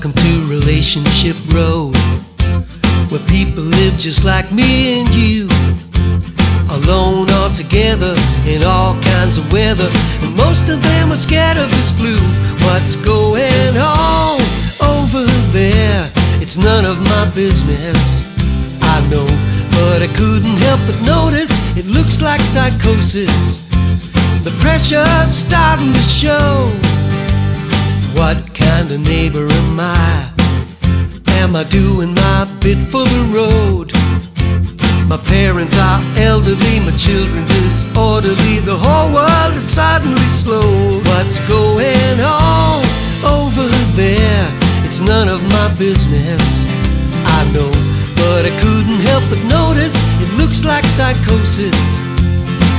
Welcome to Relationship Road, where people live just like me and you, alone or together in all kinds of weather, and most of them are scared of this flu. What's going on over there? It's none of my business, I know, but I couldn't help but notice it looks like psychosis. The pressure's starting to show. What kind of neighbor am I? Am I doing my bit for the road? My parents are elderly, my children disorderly, the whole world is suddenly slow. What's going on over there? It's none of my business, I know, but I couldn't help but notice it looks like psychosis.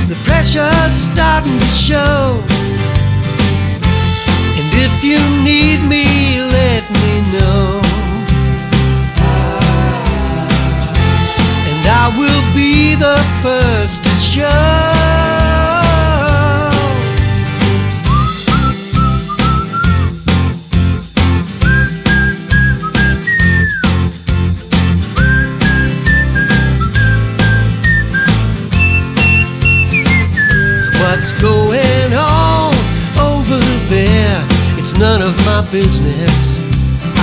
The pressure's starting to show. And if you need me, let me know, and I will be the first to show. What's going on over there? It's none of my business,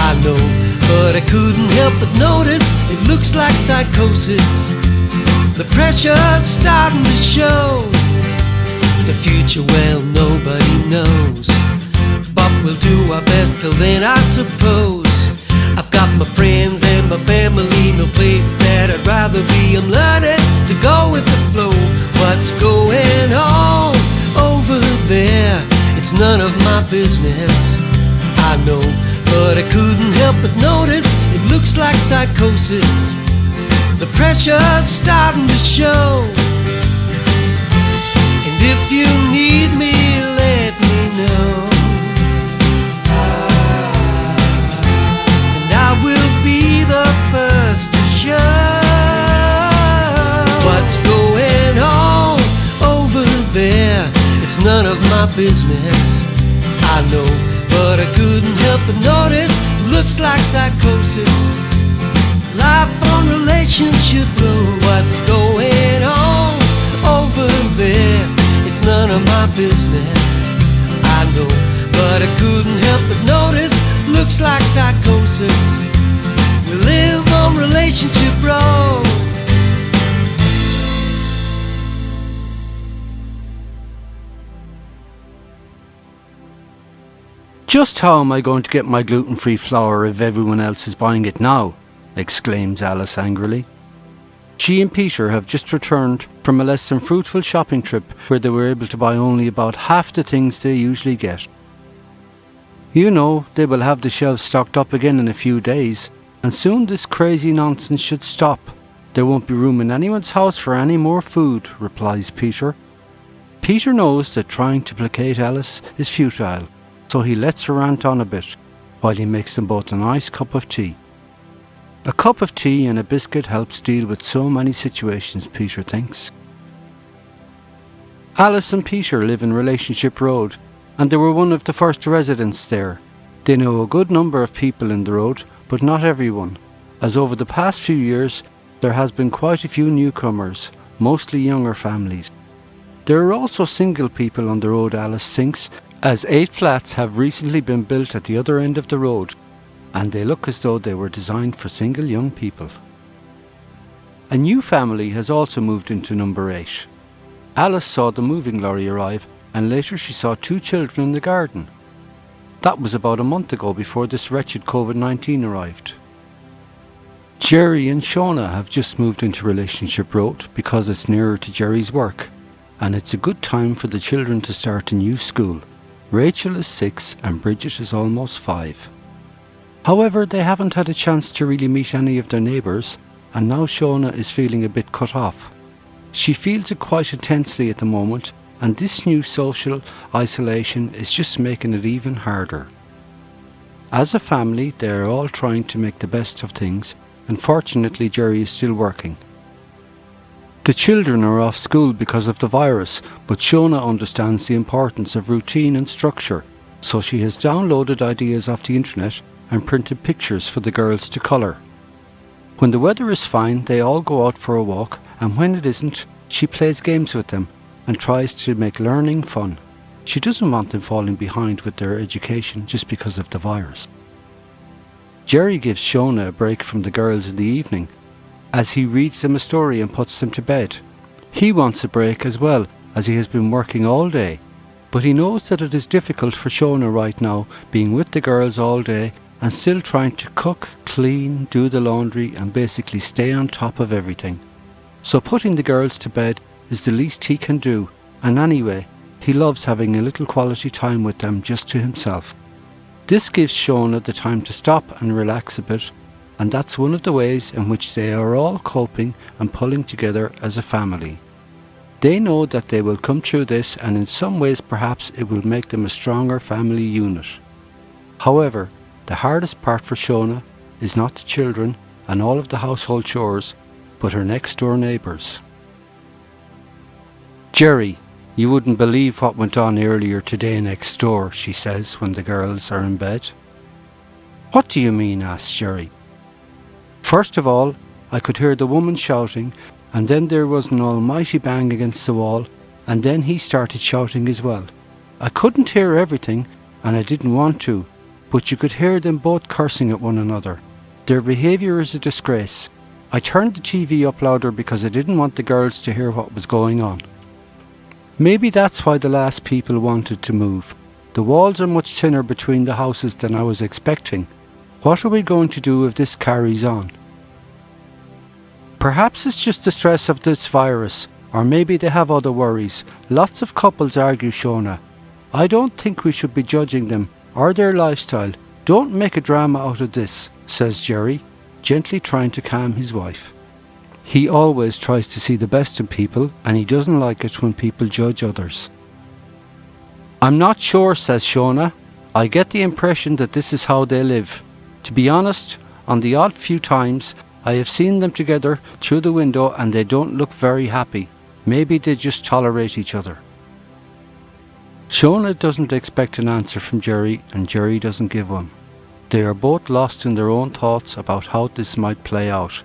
I know, but I couldn't help but notice it looks like psychosis. The pressure's starting to show. The future, well, nobody knows, but we'll do our best till then, I suppose. I've got my friends and my family, no place that I'd rather be. I'm learning to go with the flow. What's going on over there? It's none of my business, I know, but I couldn't help but notice it looks like psychosis. The pressure's starting to show. And if you need me, let me know, and I will be the first to show. What's going on over there? It's none of my business, I know, but I couldn't help but notice it looks like psychosis. Life on Relationship Road. What's going on over there? It's none of my business, I know, but I couldn't help but notice looks like psychosis. We live on Relationship Road. "Just how am I going to get my gluten-free flour if everyone else is buying it now?" exclaims Alice angrily. She and Peter have just returned from a less than fruitful shopping trip where they were able to buy only about half the things they usually get. You know, they will have the shelves stocked up again in a few days, and soon this crazy nonsense should stop. There won't be room in anyone's house for any more food, replies Peter. Peter knows that trying to placate Alice is futile, so he lets her rant on a bit, while he makes them both a nice cup of tea. A cup of tea and a biscuit helps deal with so many situations, Peter thinks. Alice and Peter live in Relationship Road, and they were one of the first residents there. They know a good number of people in the road, but not everyone, as over the past few years there has been quite a few newcomers, mostly younger families. There are also single people on the road, Alice thinks, as 8 flats have recently been built at the other end of the road, and they look as though they were designed for single young people. A new family has also moved into number 8. Alice saw the moving lorry arrive, and later she saw 2 children in the garden. That was about a month ago, before this wretched COVID-19 arrived. Jerry and Shona have just moved into Relationship Road because it's nearer to Jerry's work, and it's a good time for the children to start a new school. Rachel is 6 and Bridget is almost 5. However, they haven't had a chance to really meet any of their neighbours, and now Shona is feeling a bit cut off. She feels it quite intensely at the moment, and this new social isolation is just making it even harder. As a family, they are all trying to make the best of things, and fortunately Jerry is still working. The children are off school because of the virus, but Shona understands the importance of routine and structure, so she has downloaded ideas off the internet and printed pictures for the girls to colour. When the weather is fine, they all go out for a walk, and when it isn't, she plays games with them and tries to make learning fun. She doesn't want them falling behind with their education just because of the virus. Jerry gives Shona a break from the girls in the evening, as he reads them a story and puts them to bed. He wants a break as well, as he has been working all day, but he knows that it is difficult for Shona right now, being with the girls all day and still trying to cook, clean, do the laundry and basically stay on top of everything. So putting the girls to bed is the least he can do, and anyway, he loves having a little quality time with them just to himself. This gives Shona the time to stop and relax a bit, and that's one of the ways in which they are all coping and pulling together as a family. They know that they will come through this, and in some ways perhaps it will make them a stronger family unit. However, the hardest part for Shona is not the children and all of the household chores, but her next door neighbours. "Jerry, you wouldn't believe what went on earlier today next door," she says when the girls are in bed. "What do you mean?" asks Jerry. "First of all, I could hear the woman shouting, and then there was an almighty bang against the wall, and then he started shouting as well. I couldn't hear everything, and I didn't want to, but you could hear them both cursing at one another. Their behaviour is a disgrace. I turned the TV up louder because I didn't want the girls to hear what was going on." Maybe that's why the last people wanted to move. The walls are much thinner between the houses than I was expecting. What are we going to do if this carries on? Perhaps it's just the stress of this virus, or maybe they have other worries. Lots of couples argue, Shona. I don't think we should be judging them or their lifestyle. Don't make a drama out of this, says Jerry, gently trying to calm his wife. He always tries to see the best in people, and he doesn't like it when people judge others. "I'm not sure," says Shona. "I get the impression that this is how they live. To be honest, on the odd few times I have seen them together through the window and they don't look very happy. Maybe they just tolerate each other." Shona doesn't expect an answer from Jerry, and Jerry doesn't give one. They are both lost in their own thoughts about how this might play out.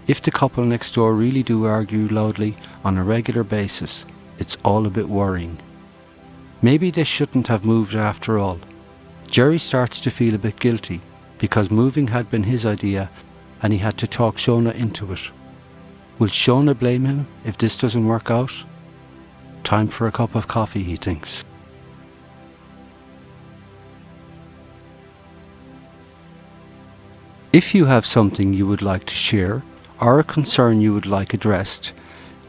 If the couple next door really do argue loudly on a regular basis, it's all a bit worrying. Maybe they shouldn't have moved after all. Jerry starts to feel a bit guilty because moving had been his idea and he had to talk Shona into it. Will Shona blame him if this doesn't work out? Time for a cup of coffee, he thinks. If you have something you would like to share or a concern you would like addressed,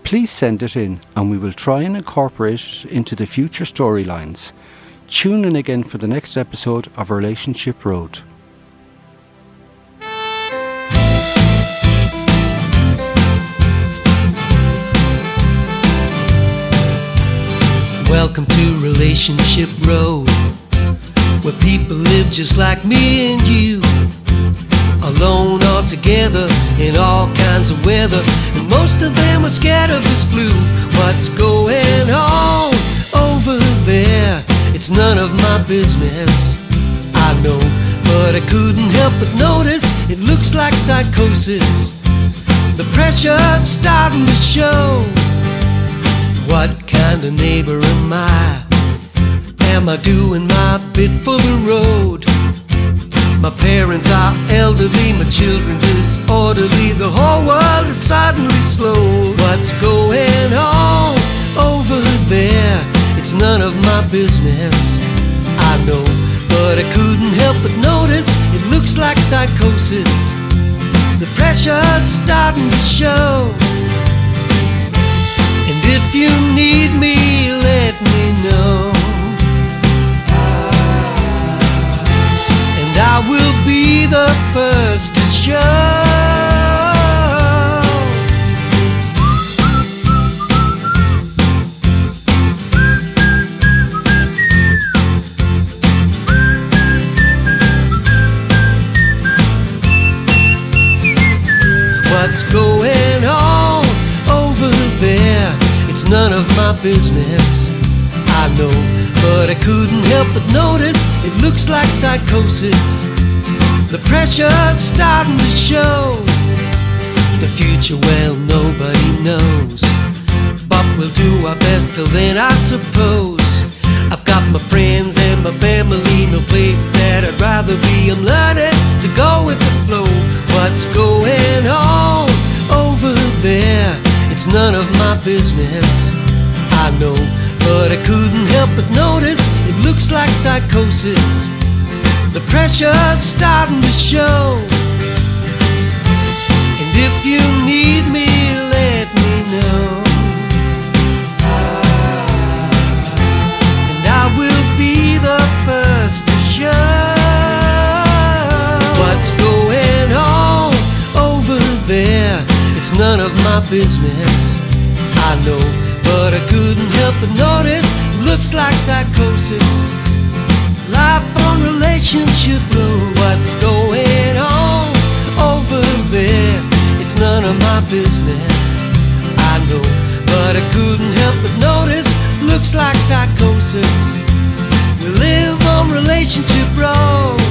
please send it in and we will try and incorporate it into the future storylines. Tune in again for the next episode of Relationship Road. Welcome to Relationship Road, where people live just like me and you, alone or together in all kinds of weather, and most of them are scared of this flu. What's going on over there? It's none of my business, I know, but I couldn't help but notice it looks like psychosis. The pressure's starting to show. What kind of neighbor am I? Am I doing my bit for the road? My parents are elderly, my children disorderly, the whole world is suddenly slow. What's going on over there? It's none of my business, I know, but I couldn't help but notice it looks like psychosis. The pressure's starting to show. And if you need me, let me know, and I will be the first to show. What's going on over there? It's none of my business, I know, but I couldn't help but notice it looks like psychosis. The pressure's starting to show. The future, well, nobody knows, but we'll do our best till then, I suppose. I've got my friends and my family, no place that I'd rather be. I'm learning to go with the flow. What's going on over there? It's none of my business, I know, but I couldn't help but notice it looks like psychosis. The pressure's starting to show. And if you need me, let me know, and I will be the first to show. What's going on over there? It's none of my business, I know, but I couldn't help but notice it looks like psychosis. Life on relationship road. What's going on over there? It's none of my business, I know, but I couldn't help but notice looks like psychosis. We live on relationship road.